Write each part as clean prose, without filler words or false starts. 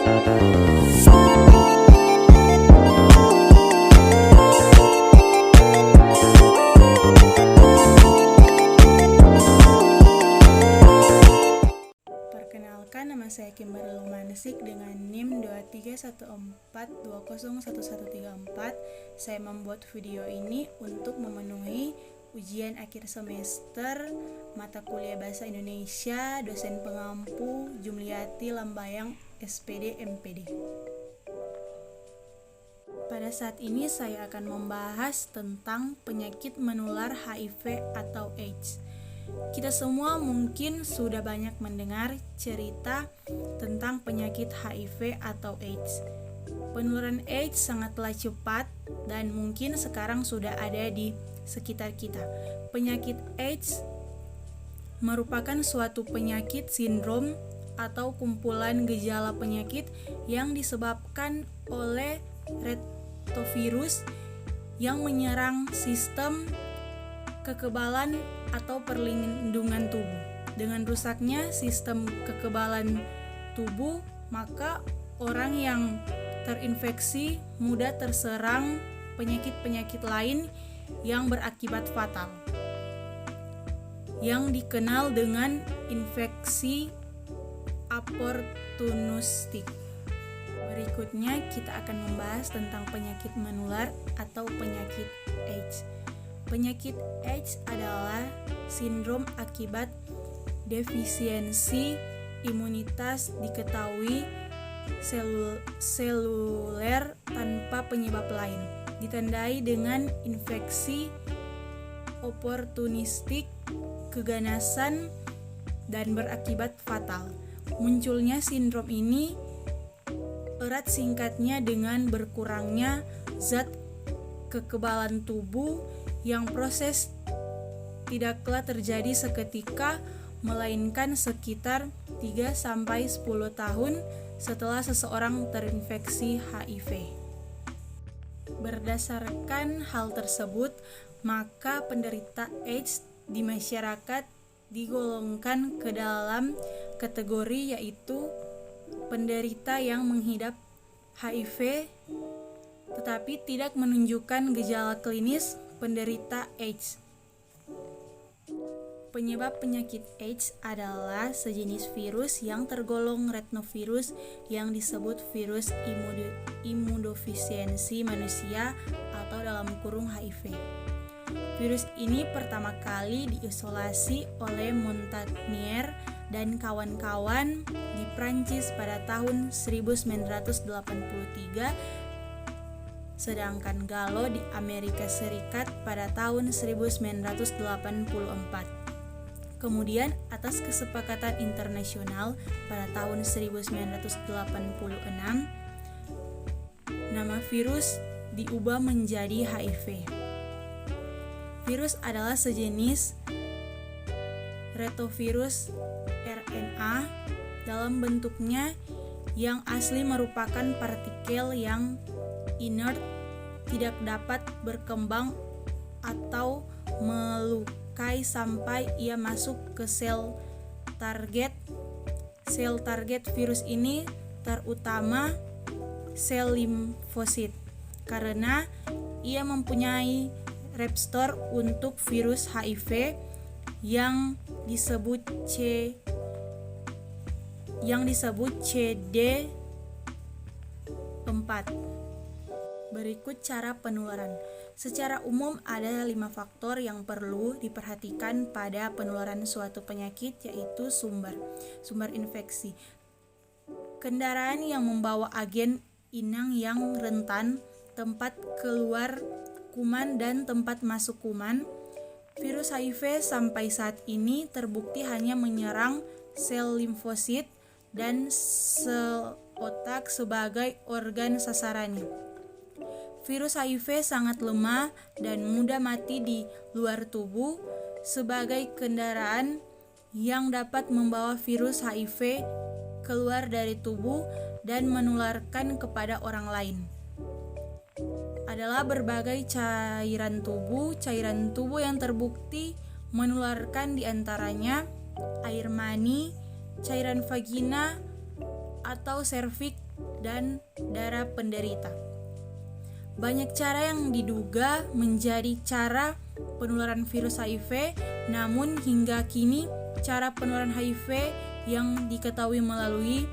Perkenalkan, nama saya Kimberly Lumanesik dengan NIM 2314201134. Saya membuat video ini untuk memenuhi ujian akhir semester mata kuliah Bahasa Indonesia dosen pengampu Jumliyati Lambayang SPD MPD. Pada saat ini saya akan membahas tentang penyakit menular HIV atau AIDS. Kita semua mungkin sudah banyak mendengar cerita tentang penyakit HIV atau AIDS. Penularan AIDS sangatlah cepat dan mungkin sekarang sudah ada di sekitar kita. Penyakit AIDS merupakan suatu penyakit sindrom atau kumpulan gejala penyakit yang disebabkan oleh retrovirus yang menyerang sistem kekebalan atau perlindungan tubuh. Dengan rusaknya sistem kekebalan tubuh, maka orang yang terinfeksi mudah terserang penyakit-penyakit lain yang berakibat fatal, yang dikenal dengan infeksi oportunistik. Berikutnya kita akan membahas tentang penyakit menular atau penyakit AIDS. Penyakit AIDS adalah sindrom akibat defisiensi imunitas diketahui seluler tanpa penyebab lain, ditandai dengan infeksi oportunistik, keganasan, dan berakibat fatal. Munculnya sindrom ini erat singkatnya dengan berkurangnya zat kekebalan tubuh yang proses tidaklah terjadi seketika, melainkan sekitar 3-10 tahun setelah seseorang terinfeksi HIV. Berdasarkan hal tersebut, maka penderita AIDS di masyarakat digolongkan ke dalam kategori yaitu penderita yang mengidap HIV tetapi tidak menunjukkan gejala klinis penderita AIDS. Penyebab penyakit AIDS adalah sejenis virus yang tergolong retinovirus yang disebut virus imunodefisiensi manusia atau dalam kurung HIV. Virus ini pertama kali diisolasi oleh Montagnier dan kawan-kawan di Prancis pada tahun 1983, sedangkan Gallo di Amerika Serikat pada tahun 1984. Kemudian atas kesepakatan internasional pada tahun 1986, nama virus diubah menjadi HIV. Virus adalah sejenis retrovirus RNA dalam bentuknya yang asli merupakan partikel yang inert, tidak dapat berkembang atau melukai sampai ia masuk ke sel target. Sel target virus ini terutama sel limfosit, karena ia mempunyai reseptor untuk virus HIV yang disebut CD4. Berikut cara penularan. Secara umum ada 5 faktor yang perlu diperhatikan pada penularan suatu penyakit, yaitu sumber infeksi, kendaraan yang membawa agen inang yang rentan, tempat keluar kuman dan tempat masuk kuman. Virus HIV sampai saat ini terbukti hanya menyerang sel limfosit dan sel otak sebagai organ sasarannya. Virus HIV sangat lemah dan mudah mati di luar tubuh. Sebagai kendaraan yang dapat membawa virus HIV keluar dari tubuh dan menularkan kepada orang lain adalah berbagai cairan tubuh. Cairan tubuh yang terbukti menularkan diantaranya air mani, cairan vagina atau serviks, dan darah penderita. Banyak cara yang diduga menjadi cara penularan virus HIV, namun hingga kini cara penularan HIV yang diketahui melalui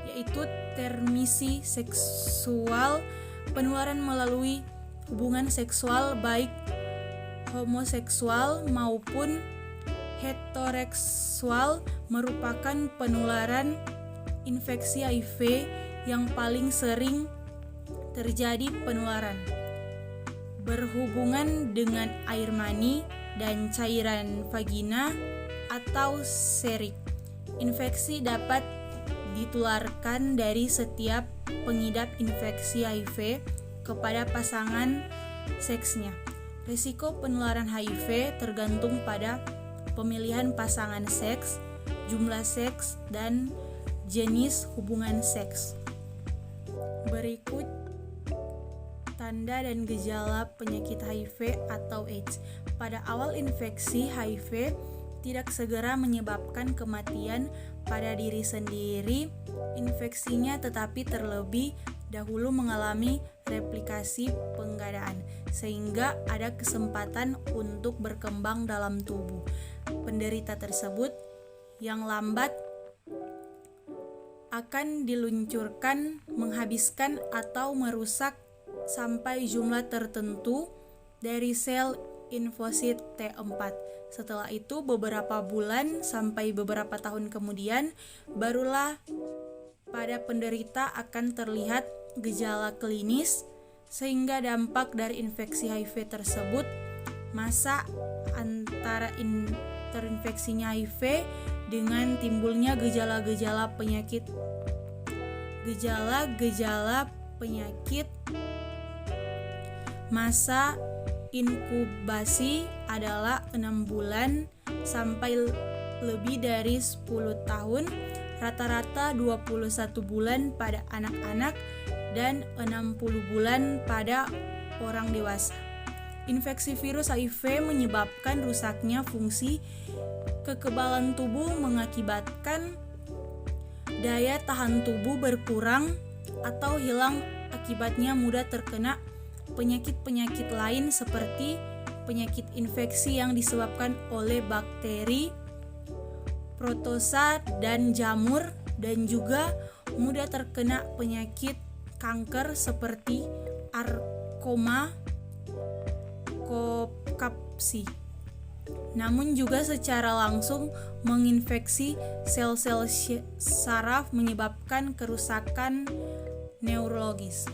yaitu transmisi seksual, penularan melalui hubungan seksual baik homoseksual maupun heteroseksual merupakan penularan infeksi HIV yang paling sering terjadi penularan berhubungan dengan air mani dan cairan vagina atau serik. Infeksi dapat ditularkan dari setiap pengidap infeksi HIV kepada pasangan seksnya. Risiko penularan HIV tergantung pada pemilihan pasangan seks, jumlah seks, dan jenis hubungan seks. Berikut tanda dan gejala penyakit HIV atau AIDS. Pada awal infeksi HIV tidak segera menyebabkan kematian pada diri sendiri infeksinya, tetapi terlebih dahulu mengalami replikasi penggadaan sehingga ada kesempatan untuk berkembang dalam tubuh penderita tersebut yang lambat akan diluncurkan, menghabiskan atau merusak sampai jumlah tertentu dari sel limfosit T4. Setelah itu beberapa bulan sampai beberapa tahun kemudian barulah pada penderita akan terlihat gejala klinis sehingga dampak dari infeksi HIV tersebut masa antara terinfeksinya HIV dengan timbulnya gejala-gejala penyakit masa inkubasi adalah 6 bulan sampai lebih dari 10 tahun, rata-rata 21 bulan pada anak-anak dan 60 bulan pada orang dewasa. Infeksi virus HIV menyebabkan rusaknya fungsi kekebalan tubuh, mengakibatkan daya tahan tubuh berkurang atau hilang, akibatnya mudah terkena penyakit-penyakit lain seperti penyakit infeksi yang disebabkan oleh bakteri, protosa, dan jamur, dan juga mudah terkena penyakit kanker seperti sarkoma, Kaposi. Namun juga secara langsung menginfeksi sel-sel saraf menyebabkan kerusakan neurologis.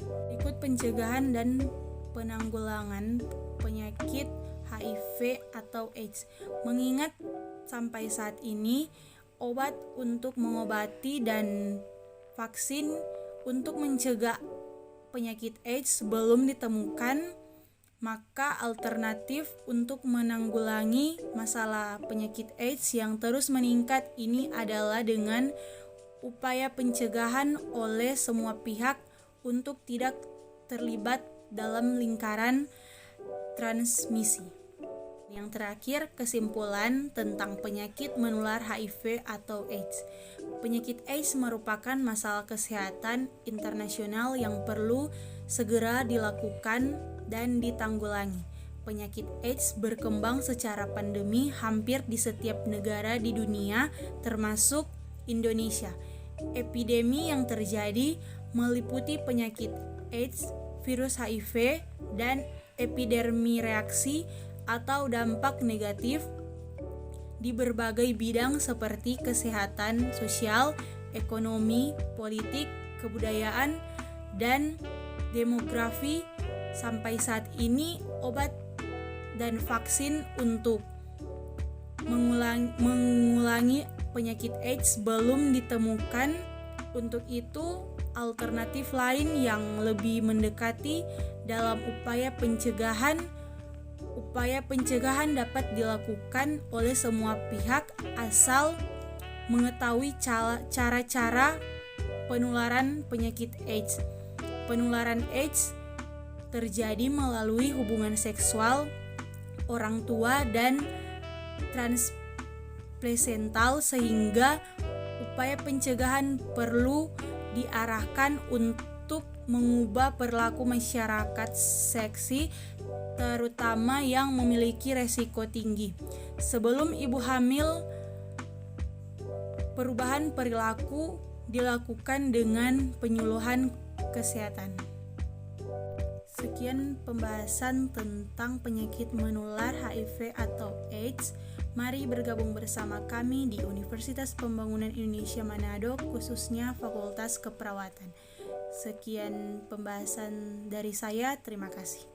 Berikut pencegahan dan penanggulangan penyakit HIV atau AIDS. Mengingat sampai saat ini obat untuk mengobati dan vaksin untuk mencegah penyakit AIDS belum ditemukan, maka alternatif untuk menanggulangi masalah penyakit AIDS yang terus meningkat ini adalah dengan upaya pencegahan oleh semua pihak untuk tidak terlibat dalam lingkaran transmisi. Yang terakhir, kesimpulan tentang penyakit menular HIV atau AIDS. Penyakit AIDS merupakan masalah kesehatan internasional yang perlu segera dilakukan dan ditanggulangi. Penyakit AIDS berkembang secara pandemi hampir di setiap negara di dunia, termasuk Indonesia. Epidemi yang terjadi meliputi penyakit AIDS, virus HIV, dan epidemi reaksi atau dampak negatif di berbagai bidang seperti kesehatan, sosial, ekonomi, politik, kebudayaan, dan demografi. Sampai saat ini obat dan vaksin untuk mengulangi penyakit AIDS belum ditemukan. Untuk itu, alternatif lain yang lebih mendekati dalam upaya pencegahan dapat dilakukan oleh semua pihak asal mengetahui cara-cara penularan penyakit AIDS. Penularan AIDS terjadi melalui hubungan seksual orang tua dan transplasental, sehingga upaya pencegahan perlu diarahkan untuk mengubah perilaku masyarakat seksi, terutama yang memiliki resiko tinggi. Sebelum ibu hamil, perubahan perilaku dilakukan dengan penyuluhan kesehatan. Sekian pembahasan tentang penyakit menular HIV atau AIDS. Mari bergabung bersama kami di Universitas Pembangunan Indonesia Manado, khususnya Fakultas Keperawatan. Sekian pembahasan dari saya, terima kasih.